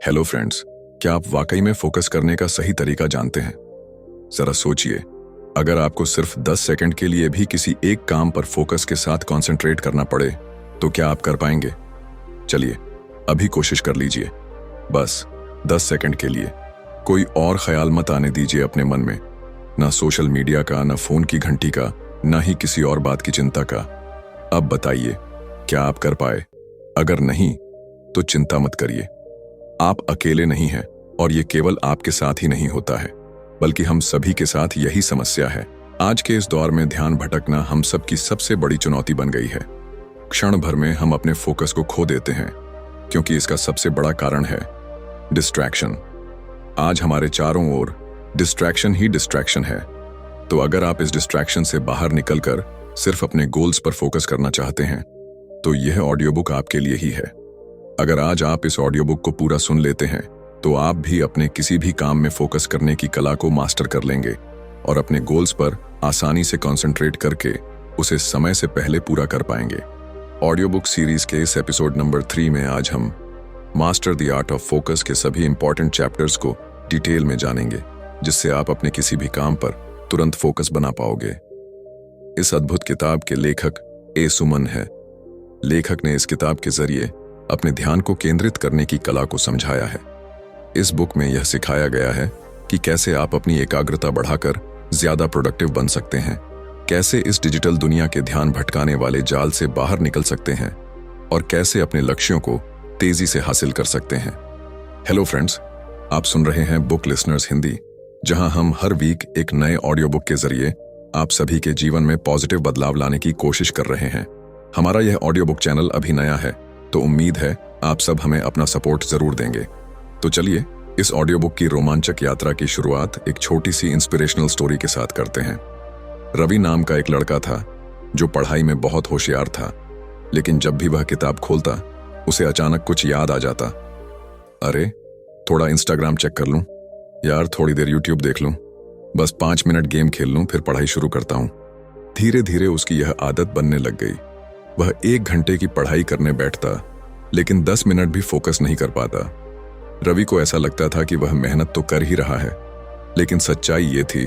Hello friends, क्या आप वाकई में फोकस करने का सही तरीका जानते हैं? जरा सोचिए, अगर आपको सिर्फ 10 सेकंड के लिए भी किसी एक काम पर फोकस के साथ कंसंट्रेट करना पड़े, तो क्या आप कर पाएंगे? चलिए, अभी कोशिश कर लीजिए। बस 10 सेकंड के लिए। कोई और ख्याल मत आने दीजिए अपने मन में, ना सोशल मीडिया का, ना फोन की घंटी का, ना ही किसी और बात की चिंता का। अब बताइए, क्या आप कर पाए? अगर नहीं, तो चिंता मत करिए। आप अकेले नहीं हैं, और ये केवल आपके साथ ही नहीं होता है, बल्कि हम सभी के साथ यही समस्या है। आज के इस दौर में ध्यान भटकना हम सबकी सबसे बड़ी चुनौती बन गई है। क्षण भर में हम अपने फोकस को खो देते हैं, क्योंकि इसका सबसे बड़ा कारण है डिस्ट्रैक्शन। आज हमारे चारों ओर डिस्ट्रैक्शन ही डिस्ट्रैक्शन है। तो अगर आप इस डिस्ट्रैक्शन से बाहर निकलकर सिर्फ अपने गोल्स पर फोकस करना चाहते हैं, तो यह ऑडियो बुक आपके लिए ही है। अगर आज आप इस ऑडियो बुक को पूरा सुन लेते हैं, तो आप भी अपने किसी भी काम में फोकस करने की कला को मास्टर कर लेंगे और अपने गोल्स पर आसानी से कंसंट्रेट करके उसे समय से पहले पूरा कर पाएंगे। ऑडियो बुक सीरीज के इस एपिसोड नंबर 3 में आज हम master the art of focus के सभी इंपॉर्टेंट चैप्टर्स को डिटेल में जानेंगे, जिससे आप अपने किसी भी काम पर तुरंत फोकस बना पाओगे। इस अद्भुत किताब के लेखक ए सुमन है। लेखक ने इस किताब के जरिए अपने ध्यान को केंद्रित करने की कला को समझाया है। इस बुक में यह सिखाया गया है कि कैसे आप अपनी एकाग्रता बढ़ाकर ज्यादा प्रोडक्टिव बन सकते हैं, कैसे इस डिजिटल दुनिया के ध्यान भटकाने वाले जाल से बाहर निकल सकते हैं और कैसे अपने लक्ष्यों को तेजी से हासिल कर सकते हैं। हेलो फ्रेंड्स, आप सुन रहे हैं बुक लिसनर्स हिंदी, जहां हम हर वीक एक नए ऑडियो बुक के जरिए आप सभी के जीवन में पॉजिटिव बदलाव लाने की कोशिश कर रहे हैं। हमारा यह ऑडियो बुक चैनल अभी नया है, तो उम्मीद है आप सब हमें अपना सपोर्ट जरूर देंगे। तो चलिए, इस ऑडियो बुक की रोमांचक यात्रा की शुरुआत एक छोटी सी इंस्पिरेशनल स्टोरी के साथ करते हैं। रवि नाम का एक लड़का था जो पढ़ाई में बहुत होशियार था, लेकिन जब भी वह किताब खोलता, उसे अचानक कुछ याद आ जाता। अरे, थोड़ा इंस्टाग्राम चेक कर लूं, यार थोड़ी देर यूट्यूब देख लूं, बस 5 मिनट गेम खेल लूं, फिर पढ़ाई शुरू करता हूं। धीरे धीरे उसकी यह आदत बनने लग गई। वह 1 घंटे की पढ़ाई करने बैठता, लेकिन 10 मिनट भी फोकस नहीं कर पाता। रवि को ऐसा लगता था कि वह मेहनत तो कर ही रहा है, लेकिन सच्चाई ये थी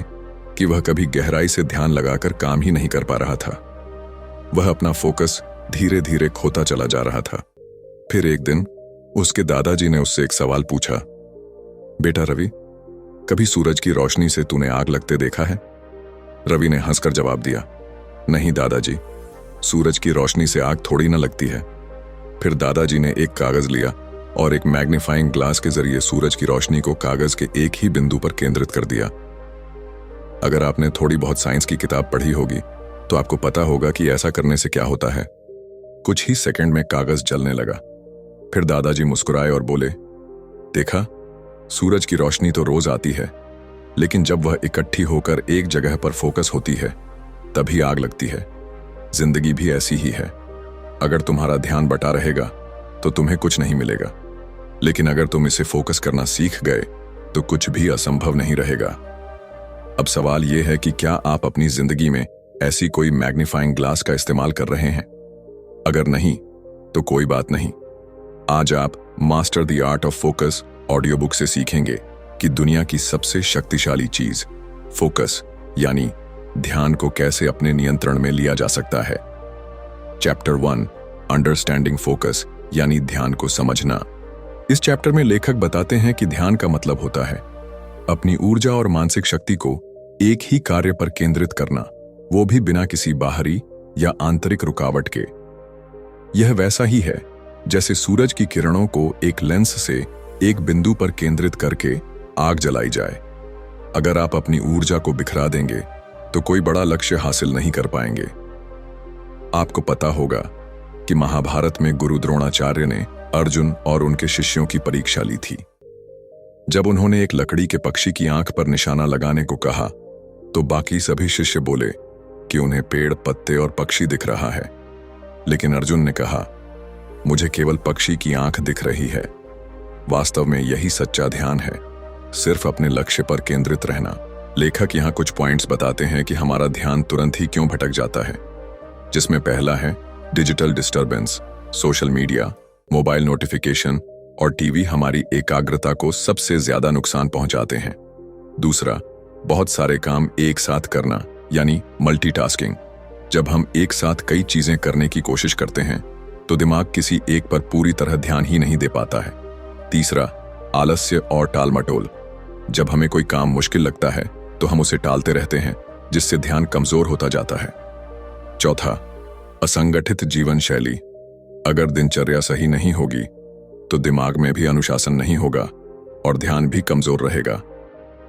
कि वह कभी गहराई से ध्यान लगाकर काम ही नहीं कर पा रहा था। वह अपना फोकस धीरे धीरे खोता चला जा रहा था। फिर एक दिन उसके दादाजी ने उससे एक सवाल पूछा, बेटा रवि, कभी सूरज की रोशनी से तूने आग लगते देखा है? रवि ने हंसकर जवाब दिया, नहीं दादाजी, सूरज की रोशनी से आग थोड़ी ना लगती है। फिर दादाजी ने एक कागज लिया और एक मैग्नीफाइंग ग्लास के जरिए सूरज की रोशनी को कागज के एक ही बिंदु पर केंद्रित कर दिया। अगर आपने थोड़ी बहुत साइंस की किताब पढ़ी होगी, तो आपको पता होगा कि ऐसा करने से क्या होता है। कुछ ही सेकंड में कागज जलने लगा। फिर दादाजी मुस्कुराए और बोले, देखा, सूरज की रोशनी तो रोज आती है, लेकिन जब वह इकट्ठी होकर एक जगह पर फोकस होती है, तभी आग लगती है। जिंदगी भी ऐसी ही है। अगर तुम्हारा ध्यान बटा रहेगा, तो तुम्हें कुछ नहीं मिलेगा, लेकिन अगर तुम इसे फोकस करना सीख गए, तो कुछ भी असंभव नहीं रहेगा। अब सवाल यह है कि क्या आप अपनी जिंदगी में ऐसी कोई मैग्नीफाइंग ग्लास का इस्तेमाल कर रहे हैं? अगर नहीं, तो कोई बात नहीं। आज आप master the art of focus audio book से सीखेंगे कि दुनिया की सबसे शक्तिशाली चीज फोकस यानी ध्यान को कैसे अपने नियंत्रण में लिया जा सकता है। चैप्टर 1, अंडरस्टैंडिंग फोकस यानी ध्यान को समझना। इस चैप्टर में लेखक बताते हैं कि ध्यान का मतलब होता है अपनी ऊर्जा और मानसिक शक्ति को एक ही कार्य पर केंद्रित करना, वो भी बिना किसी बाहरी या आंतरिक रुकावट के। यह वैसा ही है जैसे सूरज की किरणों को एक लेंस से एक बिंदु पर केंद्रित करके आग जलाई जाए। अगर आप अपनी ऊर्जा को बिखरा देंगे, तो कोई बड़ा लक्ष्य हासिल नहीं कर पाएंगे। आपको पता होगा कि महाभारत में गुरु द्रोणाचार्य ने अर्जुन और उनके शिष्यों की परीक्षा ली थी। जब उन्होंने एक लकड़ी के पक्षी की आंख पर निशाना लगाने को कहा, तो बाकी सभी शिष्य बोले कि उन्हें पेड़, पत्ते और पक्षी दिख रहा है, लेकिन अर्जुन ने कहा, मुझे केवल पक्षी की आंख दिख रही है। वास्तव में यही सच्चा ध्यान है, सिर्फ अपने लक्ष्य पर केंद्रित रहना। लेखक यहाँ कुछ पॉइंट्स बताते हैं कि हमारा ध्यान तुरंत ही क्यों भटक जाता है, जिसमें पहला है digital disturbance, social media, mobile notification और टीवी हमारी एकाग्रता को सबसे ज्यादा नुकसान पहुंचाते हैं। दूसरा, बहुत सारे काम एक साथ करना यानी मल्टीटास्किंग। जब हम एक साथ कई चीजें करने की कोशिश करते हैं तो दिमाग किसी एक पर पूरी तरह ध्यान ही नहीं दे पाता है। तीसरा, आलस्य और टालमटोल। जब हमें कोई काम मुश्किल लगता है तो हम उसे टालते रहते हैं, जिससे ध्यान कमजोर होता जाता है। चौथा, असंगठित जीवन शैली। अगर दिनचर्या सही नहीं होगी तो दिमाग में भी अनुशासन नहीं होगा और ध्यान भी कमजोर रहेगा।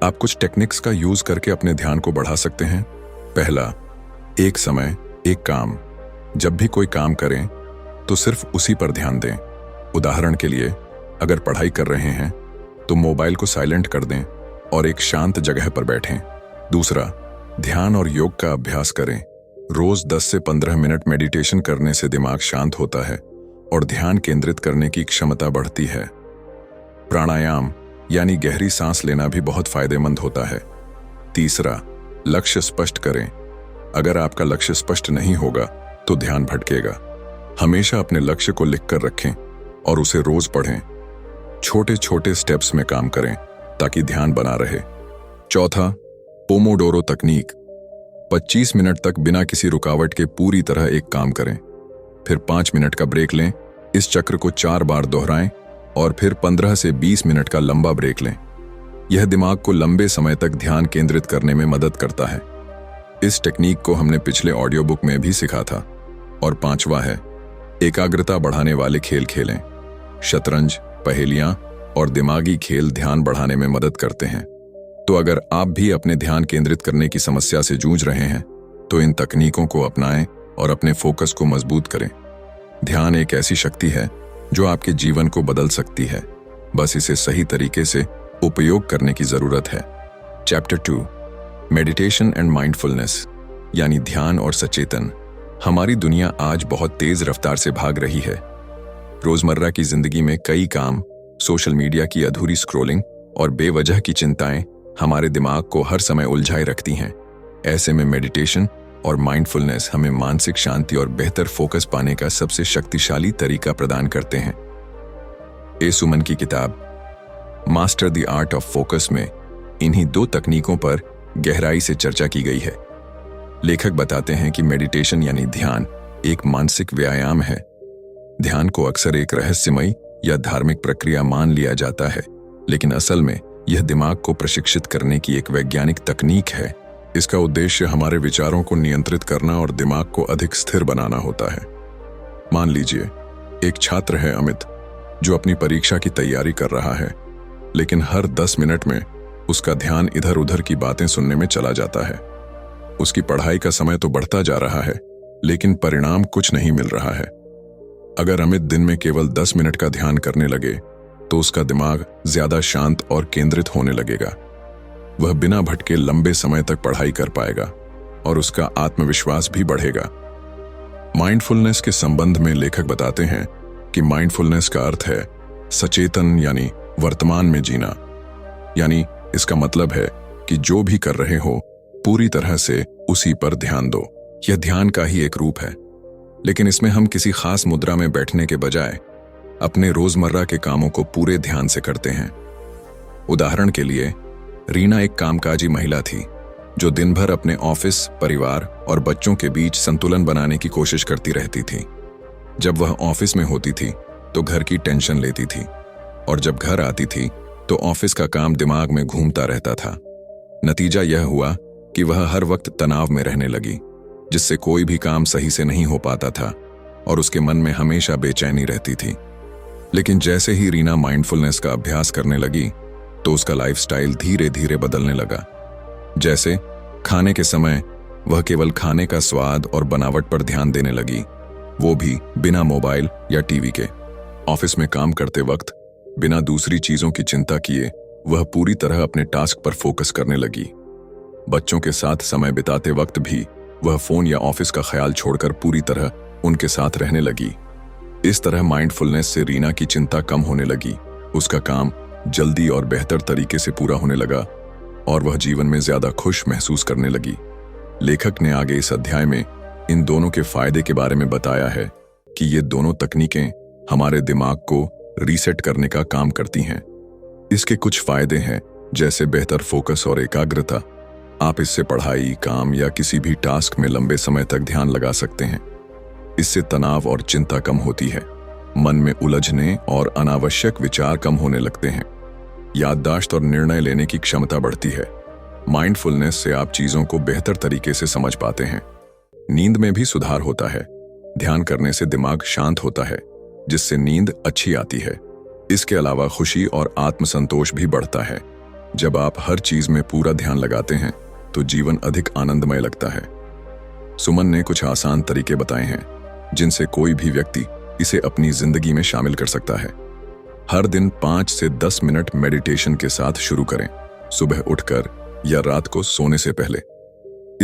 आप कुछ टेक्निक्स का यूज करके अपने ध्यान को बढ़ा सकते हैं। पहला, एक समय एक काम। जब भी कोई काम करें तो सिर्फ उसी पर ध्यान दें। उदाहरण के लिए, अगर पढ़ाई कर रहे हैं तो मोबाइल को साइलेंट कर दें और एक शांत जगह पर बैठें। दूसरा, ध्यान और योग का अभ्यास करें। रोज 10 से 15 मिनट मेडिटेशन करने से दिमाग शांत होता है और ध्यान केंद्रित करने की क्षमता बढ़ती है। प्राणायाम यानी गहरी सांस लेना भी बहुत फायदेमंद होता है। तीसरा, लक्ष्य स्पष्ट करें। अगर आपका लक्ष्य स्पष्ट नहीं होगा तो ध्यान भटकेगा। हमेशा अपने लक्ष्य को लिखकर रखें और उसे रोज पढ़ें। छोटे छोटे स्टेप्स में काम करें ताकि ध्यान बना रहे। चौथा, पोमोडोरो तकनीक। 25 मिनट तक बिना किसी रुकावट के पूरी तरह एक काम करें, फिर 5 मिनट का ब्रेक लें। इस चक्र को 4 बार दोहराएं और फिर 15 से 20 मिनट का लंबा ब्रेक लें। यह दिमाग को लंबे समय तक ध्यान केंद्रित करने में मदद करता है। इस टेक्निक को हमने पिछले ऑडियो बुक में भी सीखा था। और पांचवा है, एकाग्रता बढ़ाने वाले खेल खेलें। शतरंज, पहेलियां और दिमागी खेल ध्यान बढ़ाने में मदद करते हैं। तो अगर आप भी अपने ध्यान केंद्रित करने की समस्या से जूझ रहे हैं तो इन तकनीकों को अपनाएं और अपने फोकस को मजबूत करें। ध्यान एक ऐसी शक्ति है जो आपके जीवन को बदल सकती है, बस इसे सही तरीके से उपयोग करने की जरूरत है। चैप्टर 2, मेडिटेशन एंड माइंडफुलनेस यानी ध्यान और सचेतन। हमारी दुनिया आज बहुत तेज रफ्तार से भाग रही है। रोजमर्रा की जिंदगी में कई काम, सोशल मीडिया की अधूरी स्क्रॉलिंग और बेवजह की चिंताएं हमारे दिमाग को हर समय उलझाए रखती हैं। ऐसे में मेडिटेशन और माइंडफुलनेस हमें मानसिक शांति और बेहतर फोकस पाने का सबसे शक्तिशाली तरीका प्रदान करते हैं। ए सुमन की किताब master the art of focus में इन्हीं 2 तकनीकों पर गहराई से चर्चा की गई है। लेखक बताते हैं कि मेडिटेशन यानी ध्यान एक मानसिक व्यायाम है। ध्यान को अक्सर एक रहस्यमयी या धार्मिक प्रक्रिया मान लिया जाता है, लेकिन असल में यह दिमाग को प्रशिक्षित करने की एक वैज्ञानिक तकनीक है। इसका उद्देश्य हमारे विचारों को नियंत्रित करना और दिमाग को अधिक स्थिर बनाना होता है। मान लीजिए, एक छात्र है अमित, जो अपनी परीक्षा की तैयारी कर रहा है, लेकिन हर 10 मिनट में उसका ध्यान इधर उधर की बातें सुनने में चला जाता है। उसकी पढ़ाई का समय तो बढ़ता जा रहा है, लेकिन परिणाम कुछ नहीं मिल रहा है। अगर अमित दिन में केवल 10 मिनट का ध्यान करने लगे तो उसका दिमाग ज्यादा शांत और केंद्रित होने लगेगा। वह बिना भटके लंबे समय तक पढ़ाई कर पाएगा और उसका आत्मविश्वास भी बढ़ेगा। माइंडफुलनेस के संबंध में लेखक बताते हैं कि माइंडफुलनेस का अर्थ है सचेतन यानी वर्तमान में जीना। यानी इसका मतलब है कि जो भी कर रहे हो पूरी तरह से उसी पर ध्यान दो। यह ध्यान का ही एक रूप है, लेकिन इसमें हम किसी खास मुद्रा में बैठने के बजाय अपने रोजमर्रा के कामों को पूरे ध्यान से करते हैं। उदाहरण के लिए, रीना एक कामकाजी महिला थी जो दिन भर अपने ऑफिस, परिवार और बच्चों के बीच संतुलन बनाने की कोशिश करती रहती थी। जब वह ऑफिस में होती थी तो घर की टेंशन लेती थी, और जब घर आती थी तो ऑफिस का काम दिमाग में घूमता रहता था। नतीजा यह हुआ कि वह हर वक्त तनाव में रहने लगी, जिससे कोई भी काम सही से नहीं हो पाता था और उसके मन में हमेशा बेचैनी रहती थी। लेकिन जैसे ही रीना माइंडफुलनेस का अभ्यास करने लगी तो उसका लाइफस्टाइल धीरे धीरे बदलने लगा। जैसे खाने के समय वह केवल खाने का स्वाद और बनावट पर ध्यान देने लगी, वो भी बिना मोबाइल या टीवी के। ऑफिस में काम करते वक्त बिना दूसरी चीजों की चिंता किए वह पूरी तरह अपने टास्क पर फोकस करने लगी। बच्चों के साथ समय बिताते वक्त भी वह फोन या ऑफिस का ख्याल छोड़कर पूरी तरह उनके साथ रहने लगी। इस तरह माइंडफुलनेस से रीना की चिंता कम होने लगी, उसका काम जल्दी और बेहतर तरीके से पूरा होने लगा और वह जीवन में ज्यादा खुश महसूस करने लगी। लेखक ने आगे इस अध्याय में इन दोनों के फायदे के बारे में बताया है कि ये दोनों तकनीकें हमारे दिमाग को रीसेट करने का काम करती हैं। इसके कुछ फायदे हैं, जैसे बेहतर फोकस और एकाग्रता। आप इससे पढ़ाई, काम या किसी भी टास्क में लंबे समय तक ध्यान लगा सकते हैं। इससे तनाव और चिंता कम होती है, मन में उलझने और अनावश्यक विचार कम होने लगते हैं। याददाश्त और निर्णय लेने की क्षमता बढ़ती है। माइंडफुलनेस से आप चीजों को बेहतर तरीके से समझ पाते हैं। नींद में भी सुधार होता है। ध्यान करने से दिमाग शांत होता है, जिससे नींद अच्छी आती है। इसके अलावा खुशी और आत्मसंतोष भी बढ़ता है। जब आप हर चीज में पूरा ध्यान लगाते हैं तो जीवन अधिक आनंदमय लगता है। सुमन ने कुछ आसान तरीके बताए हैं जिनसे कोई भी व्यक्ति इसे अपनी जिंदगी में शामिल कर सकता है। हर दिन 5 से 10 मिनट मेडिटेशन के साथ शुरू करें, सुबह उठकर या रात को सोने से पहले।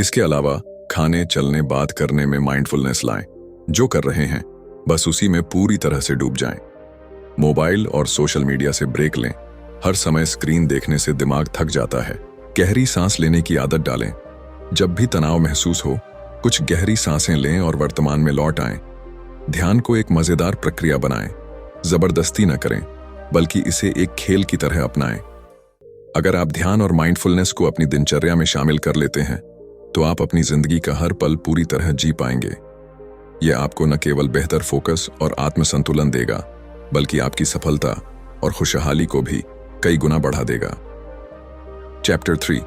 इसके अलावा खाने, चलने, बात करने में माइंडफुलनेस लाएं। जो कर रहे हैं बस उसी में पूरी तरह से डूब जाएं। मोबाइल और सोशल मीडिया से ब्रेक लें। हर समय स्क्रीन देखने से दिमाग थक जाता है। गहरी सांस लेने की आदत डालें। जब भी तनाव महसूस हो, कुछ गहरी सांसें लें और वर्तमान में लौट आएं। ध्यान को एक मजेदार प्रक्रिया बनाएं। जबरदस्ती न करें, बल्कि इसे एक खेल की तरह अपनाएं। अगर आप ध्यान और माइंडफुलनेस को अपनी दिनचर्या में शामिल कर लेते हैं, तो आप अपनी जिंदगी का हर पल पूरी तरह जी पाएंगे। यह आपको न केवल बेहतर फोकस और आत्मसंतुलन देगा, बल्कि आपकी सफलता और खुशहाली को भी कई गुना बढ़ा देगा। Chapter 3,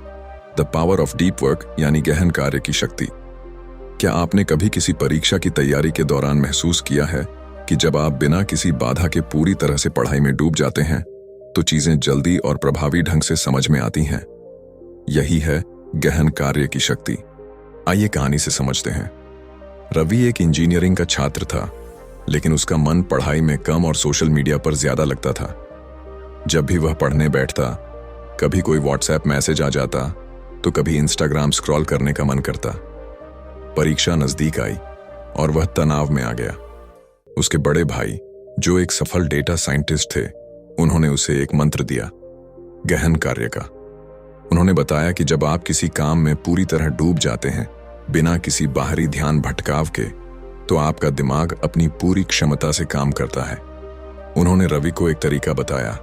the power of deep work यानी गहन कार्य की शक्ति। क्या आपने कभी किसी परीक्षा की तैयारी के दौरान महसूस किया है कि जब आप बिना किसी बाधा के पूरी तरह से पढ़ाई में डूब जाते हैं, तो चीजें जल्दी और प्रभावी ढंग से समझ में आती हैं? यही है गहन कार्य की शक्ति। आइए कहानी से समझते हैं। रवि एक इंजीनियरिंग का छात्र था, लेकिन उसका मन पढ़ाई में कम और सोशल मीडिया पर ज्यादा लगता था। जब भी वह पढ़ने बैठता, कभी कोई व्हाट्सएप मैसेज आ जाता, तो कभी इंस्टाग्राम स्क्रॉल करने का मन करता। परीक्षा नजदीक आई और वह तनाव में आ गया। उसके बड़े भाई, जो एक सफल डेटा साइंटिस्ट थे, उन्होंने उसे एक मंत्र दिया, गहन कार्य का। उन्होंने बताया कि जब आप किसी काम में पूरी तरह डूब जाते हैं, बिना किसी बाहरी ध्यान भटकाव के, तो आपका दिमाग अपनी पूरी क्षमता से काम करता है। उन्होंने रवि को एक तरीका बताया,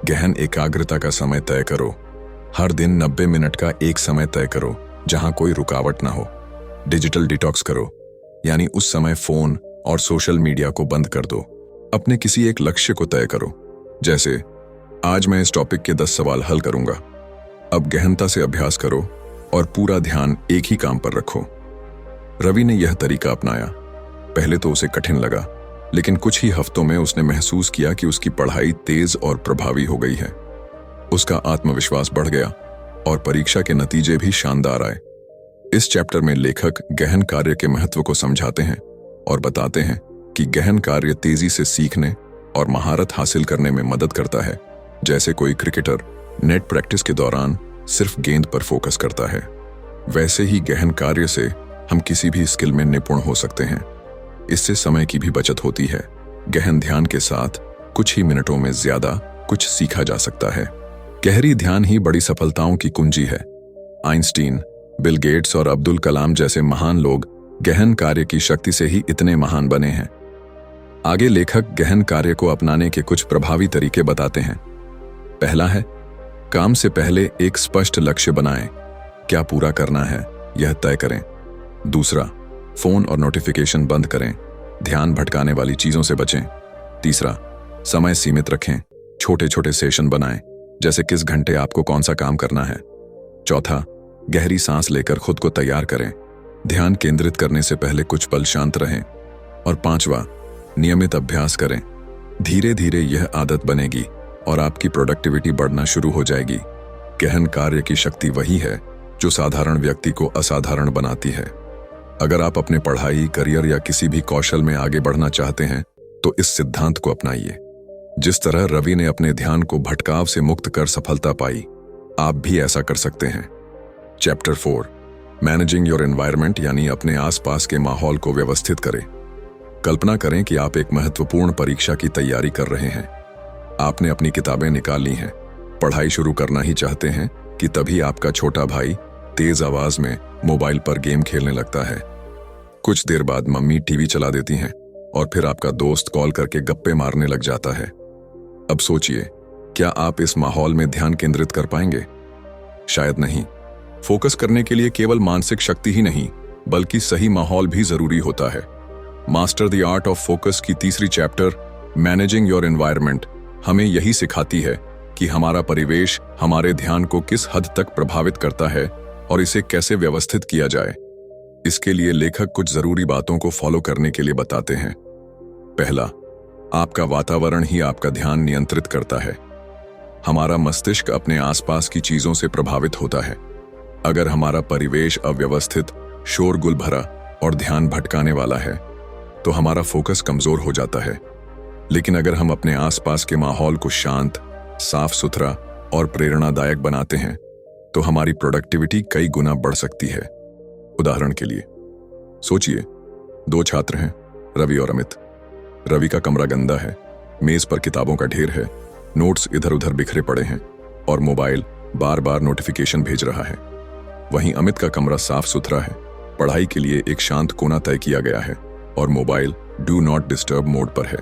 गहन एकाग्रता का समय तय करो। हर दिन 90 मिनट का एक समय तय करो जहां कोई रुकावट ना हो। डिजिटल डिटॉक्स करो, यानी उस समय फोन और सोशल मीडिया को बंद कर दो। अपने किसी एक लक्ष्य को तय करो, जैसे आज मैं इस टॉपिक के 10 सवाल हल करूंगा। अब गहनता से अभ्यास करो और पूरा ध्यान एक ही काम पर रखो। रवि ने यह तरीका अपनाया। पहले तो उसे कठिन लगा, लेकिन कुछ ही हफ्तों में उसने महसूस किया कि उसकी पढ़ाई तेज और प्रभावी हो गई है। उसका आत्मविश्वास बढ़ गया और परीक्षा के नतीजे भी शानदार आए। इस चैप्टर में लेखक गहन कार्य के महत्व को समझाते हैं और बताते हैं कि गहन कार्य तेजी से सीखने और महारत हासिल करने में मदद करता है। जैसे कोई क्रिकेटर नेट प्रैक्टिस के दौरान सिर्फ गेंद पर फोकस करता है, वैसे ही गहन कार्य से हम किसी भी स्किल में निपुण हो सकते हैं। इससे समय की भी बचत होती है। गहन ध्यान के साथ कुछ ही मिनटों में ज्यादा कुछ सीखा जा सकता है। गहरी ध्यान ही बड़ी सफलताओं की कुंजी है। आइंस्टीन, बिल गेट्स और अब्दुल कलाम जैसे महान लोग गहन कार्य की शक्ति से ही इतने महान बने हैं। आगे लेखक गहन कार्य को अपनाने के कुछ प्रभावी तरीके बताते हैं। पहला है, काम से पहले एक स्पष्ट लक्ष्य बनाएं। क्या पूरा करना है यह तय करें। दूसरा, फोन और नोटिफिकेशन बंद करें, ध्यान भटकाने वाली चीजों से बचें। तीसरा, समय सीमित रखें, छोटे छोटे सेशन बनाएं, जैसे किस घंटे आपको कौन सा काम करना है। चौथा, गहरी सांस लेकर खुद को तैयार करें, ध्यान केंद्रित करने से पहले कुछ पल शांत रहें। और पांचवा, नियमित अभ्यास करें। धीरे धीरे यह आदत बनेगी और आपकी प्रोडक्टिविटी बढ़ना शुरू हो जाएगी। गहन कार्य की शक्ति वही है जो साधारण व्यक्ति को असाधारण बनाती है। अगर आप अपने पढ़ाई, करियर या किसी भी कौशल में आगे बढ़ना चाहते हैं, तो इस सिद्धांत को अपनाइए। जिस तरह रवि ने अपने ध्यान को भटकाव से मुक्त कर सफलता पाई, आप भी ऐसा कर सकते हैं। चैप्टर 4, मैनेजिंग योर एनवायरनमेंट यानी अपने आसपास के माहौल को व्यवस्थित करें। कल्पना करें कि आप एक महत्वपूर्ण परीक्षा की तैयारी कर रहे हैं। आपने अपनी किताबें निकाल ली हैं, पढ़ाई शुरू करना ही चाहते हैं कि तभी आपका छोटा भाई तेज आवाज में मोबाइल पर गेम खेलने लगता है। कुछ देर बाद मम्मी टीवी चला देती हैं और फिर आपका दोस्त कॉल करके गप्पे मारने लग जाता है। अब सोचिए, क्या आप इस माहौल में ध्यान केंद्रित कर पाएंगे? शायद नहीं। फोकस करने के लिए केवल मानसिक शक्ति ही नहीं, बल्कि सही माहौल भी जरूरी होता है। Master the art of focus की तीसरी चैप्टर, मैनेजिंग योर एनवायरनमेंट, हमें यही सिखाती है कि हमारा परिवेश हमारे ध्यान को किस हद तक प्रभावित करता है और इसे कैसे व्यवस्थित किया जाए। इसके लिए लेखक कुछ जरूरी बातों को फॉलो करने के लिए बताते हैं। पहला, आपका वातावरण ही आपका ध्यान नियंत्रित करता है। हमारा मस्तिष्क अपने आसपास की चीजों से प्रभावित होता है। अगर हमारा परिवेश अव्यवस्थित, शोरगुल भरा और ध्यान भटकाने वाला है, तो हमारा फोकस कमजोर हो जाता है। लेकिन अगर हम अपने आसपास के माहौल को शांत, साफ सुथरा और प्रेरणादायक बनाते हैं, तो हमारी प्रोडक्टिविटी कई गुना बढ़ सकती है। उदाहरण के लिए सोचिए, दो छात्र हैं, रवि और अमित। रवि का कमरा गंदा है, मेज पर किताबों का ढेर है, नोट्स इधर उधर बिखरे पड़े हैं और मोबाइल बार बार नोटिफिकेशन भेज रहा है। वहीं अमित का कमरा साफ सुथरा है, पढ़ाई के लिए एक शांत कोना तय किया गया है और mobile do not disturb mode पर है।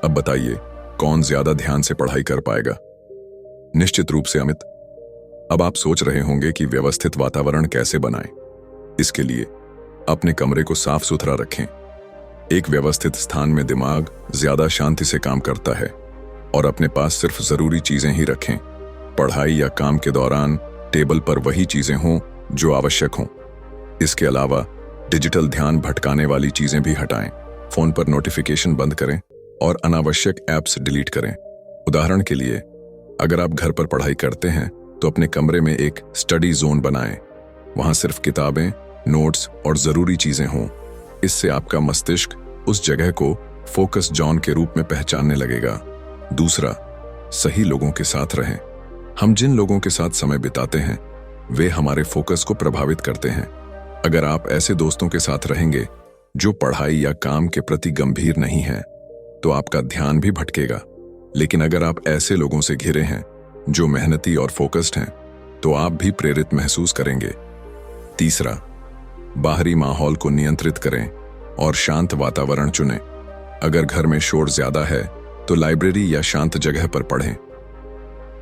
अब बताइए, कौन ज्यादा ध्यान से पढ़ाई कर पाएगा? निश्चित रूप से अमित। अब आप सोच रहे होंगे कि व्यवस्थित वातावरण कैसे बनाएं। इसके लिए अपने कमरे को साफ सुथरा रखें। एक व्यवस्थित स्थान में दिमाग ज्यादा शांति से काम करता है और अपने पास सिर्फ जरूरी चीजें ही रखें। पढ़ाई या काम के दौरान टेबल पर वही चीजें हों जो आवश्यक हों। इसके अलावा डिजिटल ध्यान भटकाने वाली चीजें भी हटाएं। फोन पर नोटिफिकेशन बंद करें और अनावश्यक ऐप्स डिलीट करें। उदाहरण के लिए, अगर आप घर पर पढ़ाई करते हैं तो अपने कमरे में एक स्टडी जोन बनाएं। वहां सिर्फ किताबें, नोट्स और जरूरी चीजें हों। इससे आपका मस्तिष्क उस जगह को फोकस जोन के रूप में पहचानने लगेगा। दूसरा, सही लोगों के साथ रहें। हम जिन लोगों के साथ समय बिताते हैं, वे हमारे फोकस को प्रभावित करते हैं। अगर आप ऐसे दोस्तों के साथ रहेंगे जो पढ़ाई या काम के प्रति गंभीर नहीं हैं, तो आपका ध्यान भी भटकेगा। लेकिन अगर आप ऐसे लोगों से घिरे हैं जो मेहनती और फोकस्ड हैं, तो आप भी प्रेरित महसूस करेंगे। तीसरा, बाहरी माहौल को नियंत्रित करें और शांत वातावरण चुनें। अगर घर में शोर ज्यादा है, तो लाइब्रेरी या शांत जगह पर पढ़ें।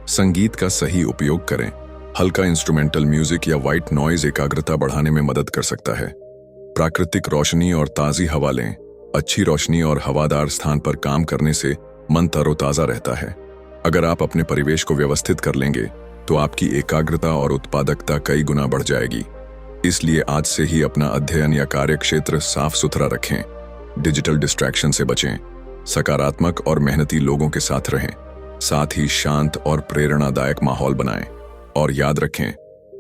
संगीत का सही उपयोग करें। हल्का इंस्ट्रूमेंटल म्यूजिक या व्हाइट नॉइज एकाग्रता बढ़ाने में मदद कर सकता है। प्राकृतिक रोशनी और ताजी हवा लें। अच्छी रोशनी और हवादार स्थान पर काम करने से मन तरोताजा रहता है। अगर आप अपने परिवेश को व्यवस्थित कर लेंगे, तो आपकी एकाग्रता और उत्पादकता कई गुना बढ़ जाएगी। इसलिए आज से ही अपना अध्ययन या कार्य क्षेत्र साफ सुथरा रखें। डिजिटल डिस्ट्रैक्शन से बचें। सकारात्मक और मेहनती लोगों के साथ रहें। साथ ही शांत और प्रेरणादायक माहौल बनाएं। और याद रखें,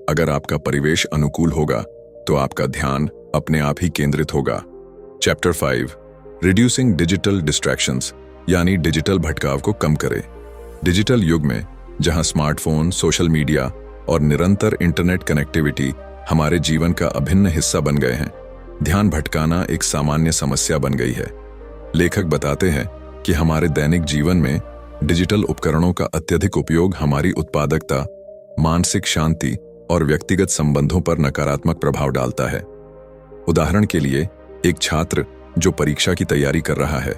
अगर आपका परिवेश अनुकूल होगा, तो आपका ध्यान अपने आप ही केंद्रित होगा। चैप्टर 5, रिड्यूसिंग डिजिटल डिस्ट्रैक्शंस, यानी डिजिटल भटकाव को कम करें। डिजिटल युग में, जहां स्मार्टफोन, सोशल मीडिया और निरंतर इंटरनेट कनेक्टिविटी हमारे जीवन का अभिन्न हिस्सा बन गए हैं, ध्यान भटकाना एक सामान्य समस्या बन गई है। लेखक बताते हैं कि हमारे दैनिक जीवन में डिजिटल उपकरणों का अत्यधिक उपयोग हमारी उत्पादकता, मानसिक शांति और व्यक्तिगत संबंधों पर नकारात्मक प्रभाव डालता है। उदाहरण के लिए, एक छात्र जो परीक्षा की तैयारी कर रहा है,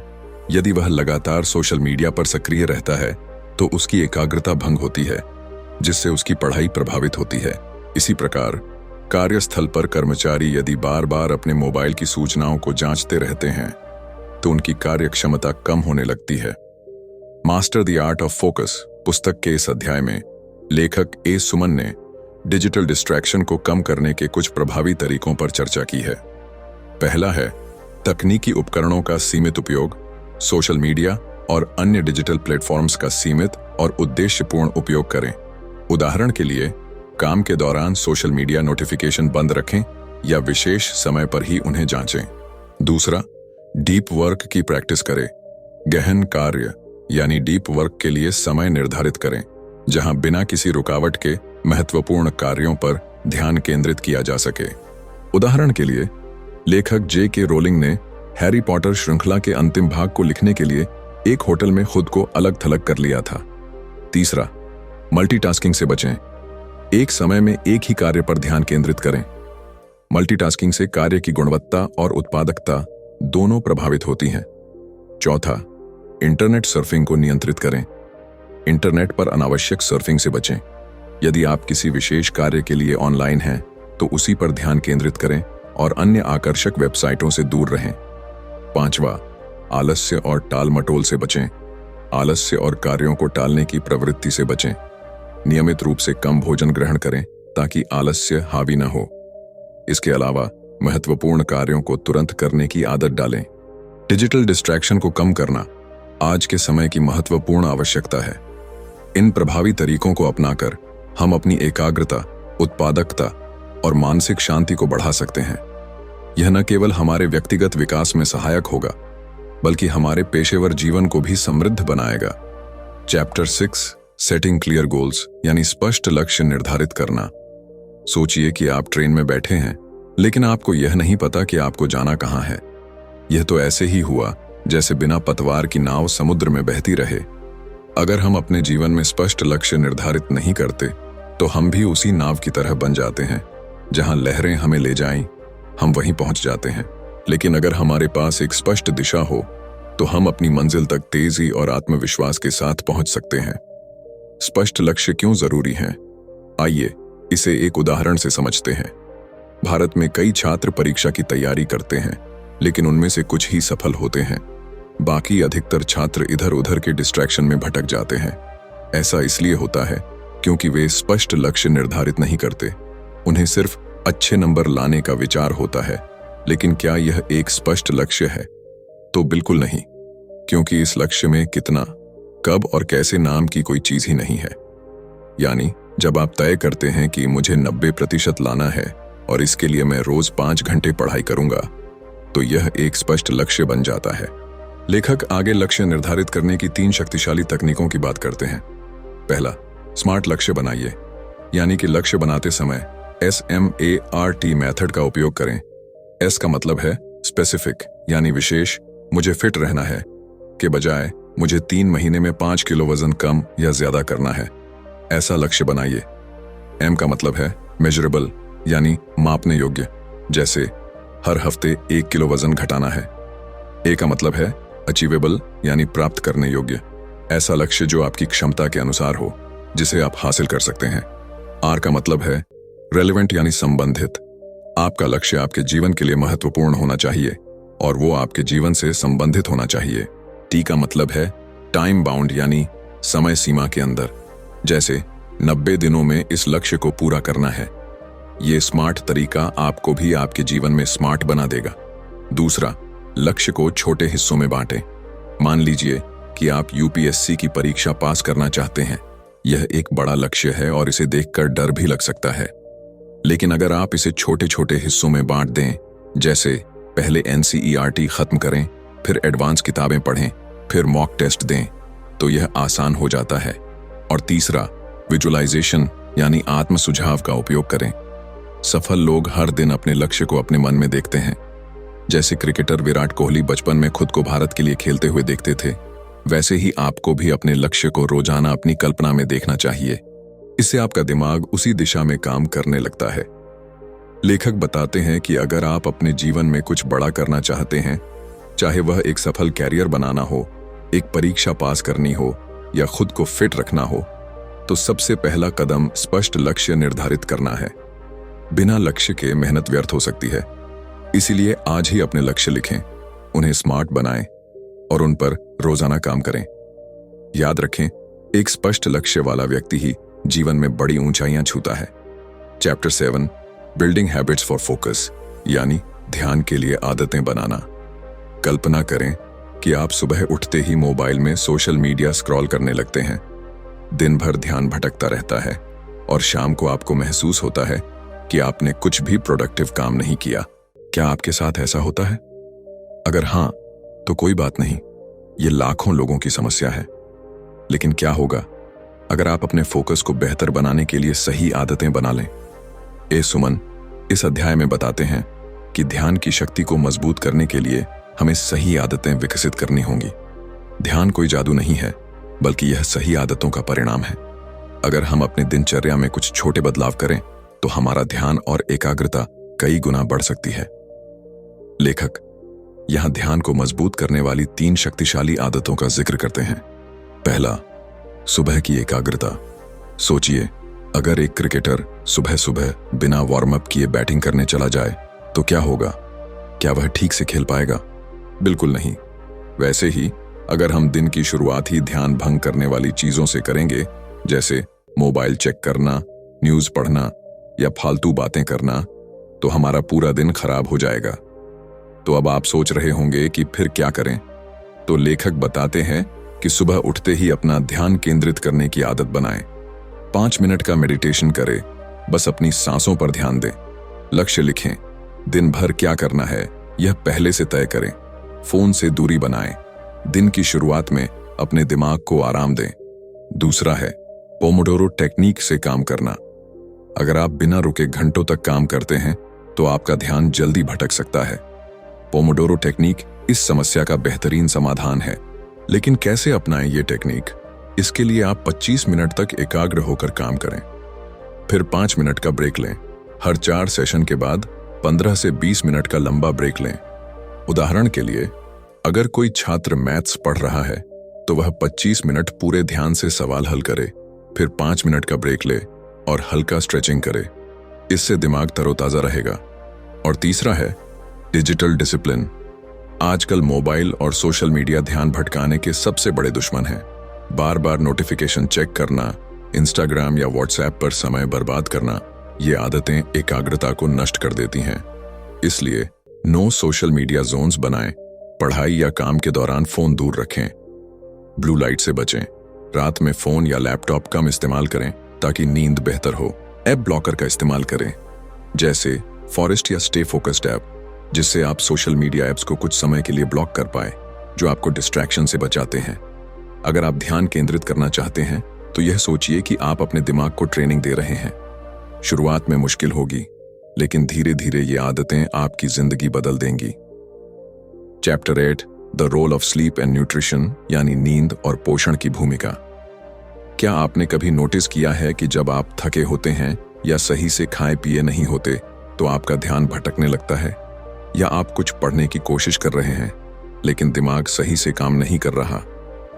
यदि वह लगातार सोशल मीडिया पर सक्रिय रहता है, तो उसकी एकाग्रता भंग होती है, जिससे उसकी पढ़ाई प्रभावित होती है। इसी प्रकार कार्यस्थल पर कर्मचारी यदि बार बार अपने मोबाइल की सूचनाओं को जांचते रहते हैं, तो उनकी कार्य क्षमता कम होने लगती है। Master the art of focus पुस्तक के इस अध्याय में लेखक ए सुमन ने डिजिटल डिस्ट्रैक्शन को कम करने के कुछ प्रभावी तरीकों पर चर्चा की है। पहला है तकनीकी उपकरणों का सीमित उपयोग। सोशल मीडिया और अन्य डिजिटल प्लेटफॉर्म्स का सीमित और उद्देश्यपूर्ण उपयोग करें। उदाहरण के लिए, काम के दौरान सोशल मीडिया नोटिफिकेशन बंद रखें या विशेष समय पर ही उन्हें जांचें। दूसरा, डीप वर्क की प्रैक्टिस करें। गहन कार्य यानी डीप वर्क के लिए समय निर्धारित करें, जहां बिना किसी रुकावट के महत्वपूर्ण कार्यों पर ध्यान केंद्रित किया जा सके। उदाहरण के लिए, लेखक जे.के. रोलिंग ने हैरी पॉटर श्रृंखला के अंतिम भाग को लिखने के लिए एक होटल में खुद को अलग थलग कर लिया था। तीसरा, मल्टीटास्किंग से बचें। एक समय में एक ही कार्य पर ध्यान केंद्रित करें। मल्टीटास्किंग से कार्य की गुणवत्ता और उत्पादकता दोनों प्रभावित होती हैं। चौथा, इंटरनेट सर्फिंग को नियंत्रित करें। इंटरनेट पर अनावश्यक सर्फिंग से बचें। यदि आप किसी विशेष कार्य के लिए ऑनलाइन हैं तो उसी पर ध्यान केंद्रित करें और अन्य आकर्षक वेबसाइटों से दूर रहें। 5वां, आलस्य और टाल मटोल से बचें। आलस्य और कार्यों को टालने की प्रवृत्ति से बचें। नियमित रूप से कम भोजन ग्रहण करें ताकि आलस्य हावी न हो। इसके अलावा महत्वपूर्ण कार्यों को तुरंत करने की आदत डालें। डिजिटल डिस्ट्रैक्शन को कम करना आज के समय की महत्वपूर्ण आवश्यकता है। इन प्रभावी तरीकों को अपनाकर हम अपनी एकाग्रता, उत्पादकता और मानसिक शांति को बढ़ा सकते हैं। यह न केवल हमारे व्यक्तिगत विकास में सहायक होगा बल्कि हमारे पेशेवर जीवन को भी समृद्ध बनाएगा। चैप्टर 6, सेटिंग क्लियर गोल्स यानी स्पष्ट लक्ष्य निर्धारित करना। सोचिए कि आप ट्रेन में बैठे हैं लेकिन आपको यह नहीं पता कि आपको जाना कहां है। यह तो ऐसे ही हुआ जैसे बिना पतवार की नाव समुद्र में बहती रहे। अगर हम अपने जीवन में स्पष्ट लक्ष्य निर्धारित नहीं करते तो हम भी उसी नाव की तरह बन जाते हैं। जहां लहरें हमें ले जाएं, हम वहीं पहुंच जाते हैं। लेकिन अगर हमारे पास एक स्पष्ट दिशा हो तो हम अपनी मंजिल तक तेजी और आत्मविश्वास के साथ पहुंच सकते हैं। स्पष्ट लक्ष्य क्यों जरूरी हैं? आइए इसे एक उदाहरण से समझते हैं। भारत में कई छात्र परीक्षा की तैयारी करते हैं लेकिन उनमें से कुछ ही सफल होते हैं। बाकी अधिकतर छात्र इधर उधर के डिस्ट्रैक्शन में भटक जाते हैं। ऐसा इसलिए होता है क्योंकि वे स्पष्ट लक्ष्य निर्धारित नहीं करते। उन्हें सिर्फ अच्छे नंबर लाने का विचार होता है, लेकिन क्या यह एक स्पष्ट लक्ष्य है? तो बिल्कुल नहीं, क्योंकि इस लक्ष्य में कितना, कब और कैसे नाम की कोई चीज ही नहीं है। यानी जब आप तय करते हैं कि मुझे 90% लाना है और इसके लिए मैं रोज 5 घंटे पढ़ाई करूंगा, तो यह एक स्पष्ट लक्ष्य बन जाता है। लेखक आगे लक्ष्य निर्धारित करने की 3 शक्तिशाली तकनीकों की बात करते हैं। पहला, स्मार्ट लक्ष्य बनाइए, यानी कि लक्ष्य बनाते समय SMART मेथड का उपयोग करें। S का मतलब है स्पेसिफिक यानी विशेष, मुझे फिट रहना है, के बजाय मुझे 3 महीने में 5 किलो वजन कम या ज्यादा करना है। ऐसा लक्ष्य बनाइए। M का मतलब है मेजरेबल यानी मापने योग्य, जैसे हर हफ्ते 1 किलो वजन घटाना है। A का मतलब है अचीवेबल यानी प्राप्त करने योग्य, ऐसा लक्ष्य जो आपकी क्षमता के अनुसार हो, जिसे आप हासिल कर सकते हैं। R का मतलब है रेलेवेंट यानी संबंधित, आपका लक्ष्य आपके जीवन के लिए महत्वपूर्ण होना चाहिए और वो आपके जीवन से संबंधित होना चाहिए। T का मतलब है टाइम बाउंड यानी समय सीमा के अंदर, जैसे 90 दिनों में इस लक्ष्य को पूरा करना है। ये स्मार्ट तरीका आपको भी आपके जीवन में स्मार्ट बना देगा। दूसरा, लक्ष्य को छोटे हिस्सों में बांटें। मान लीजिए कि आप UPSC की परीक्षा पास करना चाहते हैं। यह एक बड़ा लक्ष्य है और इसे देखकर डर भी लग सकता है, लेकिन अगर आप इसे छोटे छोटे हिस्सों में बांट दें, जैसे पहले NCERT खत्म करें, फिर एडवांस किताबें पढ़ें, फिर मॉक टेस्ट दें, तो यह आसान हो जाता है। और तीसरा, विजुअलाइजेशन यानी आत्म सुझाव का उपयोग करें। सफल लोग हर दिन अपने लक्ष्य को अपने मन में देखते हैं। जैसे क्रिकेटर विराट कोहली बचपन में खुद को भारत के लिए खेलते हुए देखते थे, वैसे ही आपको भी अपने लक्ष्य को रोजाना अपनी कल्पना में देखना चाहिए। इससे आपका दिमाग उसी दिशा में काम करने लगता है। लेखक बताते हैं कि अगर आप अपने जीवन में कुछ बड़ा करना चाहते हैं, चाहे वह एक सफल कैरियर बनाना हो, एक परीक्षा पास करनी हो या खुद को फिट रखना हो, तो सबसे पहला कदम स्पष्ट लक्ष्य निर्धारित करना है। बिना लक्ष्य के मेहनत व्यर्थ हो सकती है। इसीलिए आज ही अपने लक्ष्य लिखें, उन्हें स्मार्ट बनाएं और उन पर रोजाना काम करें। याद रखें, एक स्पष्ट लक्ष्य वाला व्यक्ति ही जीवन में बड़ी ऊंचाइयां छूता है। Chapter 7, building habits for focus यानी ध्यान के लिए आदतें बनाना। कल्पना करें कि आप सुबह उठते ही मोबाइल में सोशल मीडिया स्क्रॉल करने लगते हैं। दिन भर ध्यान भटकता रहता है और शाम को आपको महसूस होता है कि आपने कुछ भी प्रोडक्टिव काम नहीं किया। क्या आपके साथ ऐसा होता है? अगर हां, तो कोई बात नहीं, ये लाखों लोगों की समस्या है। लेकिन क्या होगा अगर आप अपने फोकस को बेहतर बनाने के लिए सही आदतें बना लें? सुमन इस अध्याय में बताते हैं कि ध्यान की शक्ति को मजबूत करने के लिए हमें सही आदतें विकसित करनी होंगी। ध्यान कोई जादू नहीं है, बल्कि यह सही आदतों का परिणाम है। अगर हम अपने दिनचर्या में कुछ छोटे बदलाव करें तो हमारा ध्यान और एकाग्रता कई गुना बढ़ सकती है। लेखक यहां ध्यान को मजबूत करने वाली 3 शक्तिशाली आदतों का जिक्र करते हैं। पहला, सुबह की एकाग्रता। सोचिए, अगर एक क्रिकेटर सुबह सुबह बिना वार्म अप किए बैटिंग करने चला जाए तो क्या होगा? क्या वह ठीक से खेल पाएगा? बिल्कुल नहीं। वैसे ही अगर हम दिन की शुरुआत ही ध्यान भंग करने वाली चीजों से करेंगे, जैसे मोबाइल चेक करना, न्यूज पढ़ना या फालतू बातें करना, तो हमारा पूरा दिन खराब हो जाएगा। तो अब आप सोच रहे होंगे कि फिर क्या करें? तो लेखक बताते हैं कि सुबह उठते ही अपना ध्यान केंद्रित करने की आदत बनाएं। 5 मिनट का मेडिटेशन करें, बस अपनी सांसों पर ध्यान दें। लक्ष्य लिखें, दिन भर क्या करना है यह पहले से तय करें। फोन से दूरी बनाएं, दिन की शुरुआत में अपने दिमाग को आराम दें। दूसरा है पोमोडोरो टेक्निक से काम करना। अगर आप बिना रुके घंटों तक काम करते हैं तो आपका ध्यान जल्दी भटक सकता है। पोमोडोरो टेक्निक इस समस्या का बेहतरीन समाधान है। लेकिन कैसे अपनाएं ये टेक्निक? इसके लिए आप 25 मिनट तक एकाग्र होकर काम करें, फिर 5 मिनट का ब्रेक लें। हर 4 सेशन के बाद 15 से 20 मिनट का लंबा ब्रेक लें। उदाहरण के लिए, अगर कोई छात्र मैथ्स पढ़ रहा है तो वह 25 मिनट पूरे ध्यान से सवाल हल करे, फिर 5 मिनट का ब्रेक ले और हल्का स्ट्रेचिंग करे। इससे दिमाग तरोताजा रहेगा। और तीसरा है डिजिटल डिसिप्लिन। आजकल मोबाइल और सोशल मीडिया ध्यान भटकाने के सबसे बड़े दुश्मन हैं। बार बार नोटिफिकेशन चेक करना, इंस्टाग्राम या व्हाट्सएप पर समय बर्बाद करना, ये आदतें एकाग्रता को नष्ट कर देती हैं। इसलिए नो सोशल मीडिया जोन्स बनाएं। पढ़ाई या काम के दौरान फोन दूर रखें। ब्लू लाइट से बचें। रात में फोन या लैपटॉप कम इस्तेमाल करें ताकि नींद बेहतर हो। ऐप ब्लॉकर का इस्तेमाल करें, जैसे फॉरेस्ट या स्टे फोकस्ड ऐप, जिससे आप सोशल मीडिया ऐप्स को कुछ समय के लिए ब्लॉक कर पाए, जो आपको डिस्ट्रैक्शन से बचाते हैं। अगर आप ध्यान केंद्रित करना चाहते हैं तो यह सोचिए कि आप अपने दिमाग को ट्रेनिंग दे रहे हैं। शुरुआत में मुश्किल होगी, लेकिन धीरे धीरे ये आदतें आपकी जिंदगी बदल देंगी। Chapter 8, the role of sleep and nutrition, यानी नींद और पोषण की भूमिका। क्या आपने कभी नोटिस किया है कि जब आप थके होते हैं या सही से खाए पिए नहीं होते तो आपका ध्यान भटकने लगता है? या आप कुछ पढ़ने की कोशिश कर रहे हैं लेकिन दिमाग सही से काम नहीं कर रहा?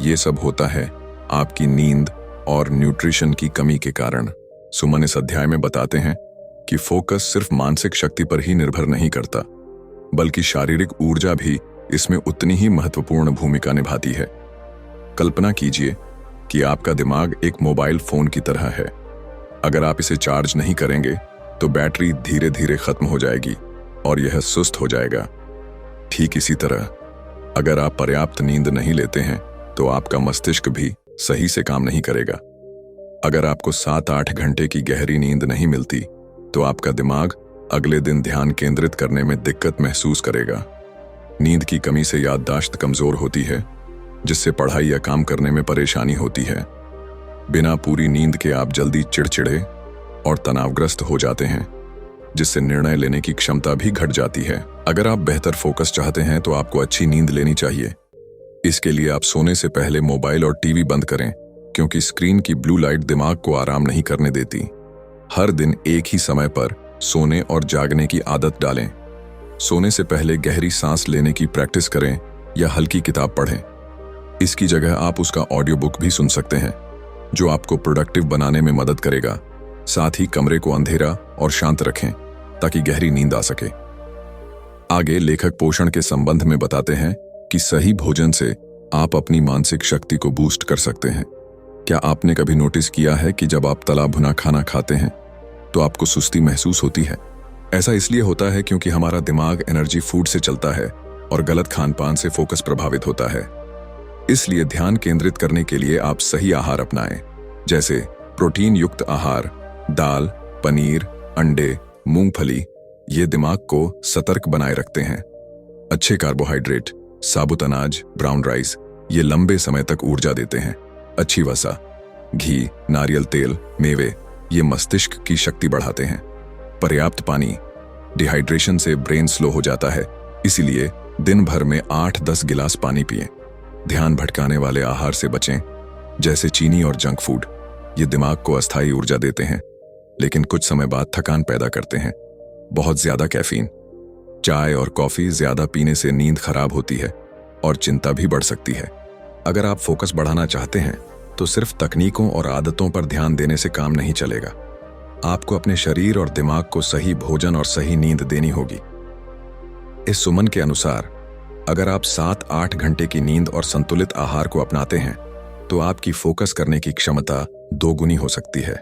ये सब होता है आपकी नींद और न्यूट्रिशन की कमी के कारण। सुमन इस अध्याय में बताते हैं कि फोकस सिर्फ मानसिक शक्ति पर ही निर्भर नहीं करता, बल्कि शारीरिक ऊर्जा भी इसमें उतनी ही महत्वपूर्ण भूमिका निभाती है। कल्पना कीजिए कि आपका दिमाग एक मोबाइल फोन की तरह है। अगर आप इसे चार्ज नहीं करेंगे तो बैटरी धीरे धीरे खत्म हो जाएगी और यह सुस्त हो जाएगा। ठीक इसी तरह, अगर आप पर्याप्त नींद नहीं लेते हैं तो आपका मस्तिष्क भी सही से काम नहीं करेगा। अगर आपको 7-8 घंटे की गहरी नींद नहीं मिलती तो आपका दिमाग अगले दिन ध्यान केंद्रित करने में दिक्कत महसूस करेगा। नींद की कमी से याददाश्त कमजोर होती है, जिससे पढ़ाई या काम करने में परेशानी होती है। बिना पूरी नींद के आप जल्दी चिड़चिड़े और तनावग्रस्त हो जाते हैं, जिससे निर्णय लेने की क्षमता भी घट जाती है। अगर आप बेहतर फोकस चाहते हैं तो आपको अच्छी नींद लेनी चाहिए। इसके लिए आप सोने से पहले मोबाइल और टीवी बंद करें, क्योंकि स्क्रीन की ब्लू लाइट दिमाग को आराम नहीं करने देती। हर दिन एक ही समय पर सोने और जागने की आदत डालें। सोने से पहले गहरी सांस लेने की प्रैक्टिस करें या हल्की किताब पढ़ें। इसकी जगह आप उसका ऑडियो बुक भी सुन सकते हैं, जो आपको प्रोडक्टिव बनाने में मदद करेगा। साथ ही कमरे को अंधेरा और शांत रखें ताकि गहरी नींद आ सके। आगे लेखक पोषण के संबंध में बताते हैं कि सही भोजन से आप अपनी मानसिक शक्ति को बूस्ट कर सकते हैं। क्या आपने कभी नोटिस किया है कि जब आप तला भुना खाना खाते हैं तो आपको सुस्ती महसूस होती है? ऐसा इसलिए होता है क्योंकि हमारा दिमाग एनर्जी फूड से चलता है और गलत खानपान से फोकस प्रभावित होता है। इसलिए ध्यान केंद्रित करने के लिए आप सही आहार अपनाएं, जैसे प्रोटीन युक्त आहार, दाल, पनीर, अंडे, मूंगफली। ये दिमाग को सतर्क बनाए रखते हैं। अच्छे कार्बोहाइड्रेट, साबुत अनाज, ब्राउन राइस, ये लंबे समय तक ऊर्जा देते हैं। अच्छी वसा, घी, नारियल तेल, मेवे, ये मस्तिष्क की शक्ति बढ़ाते हैं। पर्याप्त पानी, डिहाइड्रेशन से ब्रेन स्लो हो जाता है, इसीलिए दिन भर में 8-10 गिलास पानी पिएं। ध्यान भटकाने वाले आहार से बचें, जैसे चीनी और जंक फूड। ये दिमाग को अस्थायी ऊर्जा देते हैं, लेकिन कुछ समय बाद थकान पैदा करते हैं। बहुत ज्यादा कैफीन, चाय और कॉफी ज्यादा पीने से नींद खराब होती है और चिंता भी बढ़ सकती है। अगर आप फोकस बढ़ाना चाहते हैं तो सिर्फ तकनीकों और आदतों पर ध्यान देने से काम नहीं चलेगा। आपको अपने शरीर और दिमाग को सही भोजन और सही नींद देनी होगी। इस सुमन के अनुसार अगर आप 7-8 घंटे की नींद और संतुलित आहार को अपनाते हैं तो आपकी फोकस करने की क्षमता दोगुनी हो सकती है।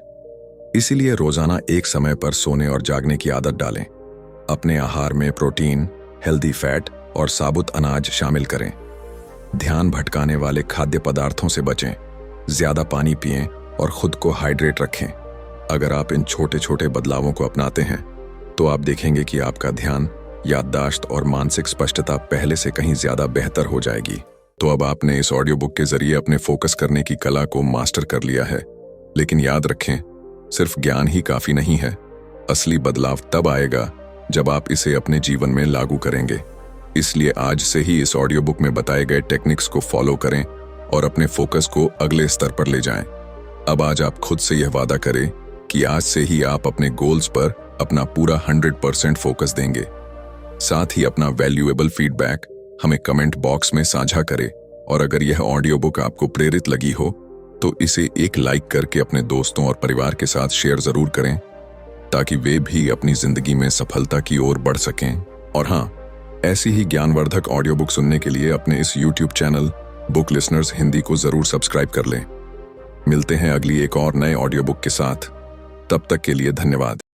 इसीलिए रोजाना एक समय पर सोने और जागने की आदत डालें। अपने आहार में प्रोटीन, हेल्दी फैट और साबुत अनाज शामिल करें। ध्यान भटकाने वाले खाद्य पदार्थों से बचें। ज्यादा पानी पिएं और खुद को हाइड्रेट रखें। अगर आप इन छोटे छोटे बदलावों को अपनाते हैं तो आप देखेंगे कि आपका ध्यान, याददाश्त और मानसिक स्पष्टता पहले से कहीं ज्यादा बेहतर हो जाएगी। तो अब आपने इस ऑडियो बुक के जरिए अपने फोकस करने की कला को मास्टर कर लिया है। लेकिन याद रखें, सिर्फ ज्ञान ही काफी नहीं है। असली बदलाव तब आएगा जब आप इसे अपने जीवन में लागू करेंगे। इसलिए आज से ही इस ऑडियो बुक में बताए गए टेक्निक्स को फॉलो करें और अपने फोकस को अगले स्तर पर ले जाएं। अब आज आप खुद से यह वादा करें कि आज से ही आप अपने गोल्स पर अपना पूरा 100% फोकस देंगे। साथ ही अपना वैल्यूएबल फीडबैक हमें कमेंट बॉक्स में साझा करें और अगर यह ऑडियो बुक आपको प्रेरित लगी हो तो इसे एक लाइक करके अपने दोस्तों और परिवार के साथ शेयर जरूर करें ताकि वे भी अपनी जिंदगी में सफलता की ओर बढ़ सकें। और हाँ, ऐसी ही ज्ञानवर्धक ऑडियो बुक सुनने के लिए अपने इस YouTube channel book listeners Hindi को जरूर सब्सक्राइब कर लें। मिलते हैं अगली एक और नए ऑडियो बुक के साथ। तब तक के लिए धन्यवाद।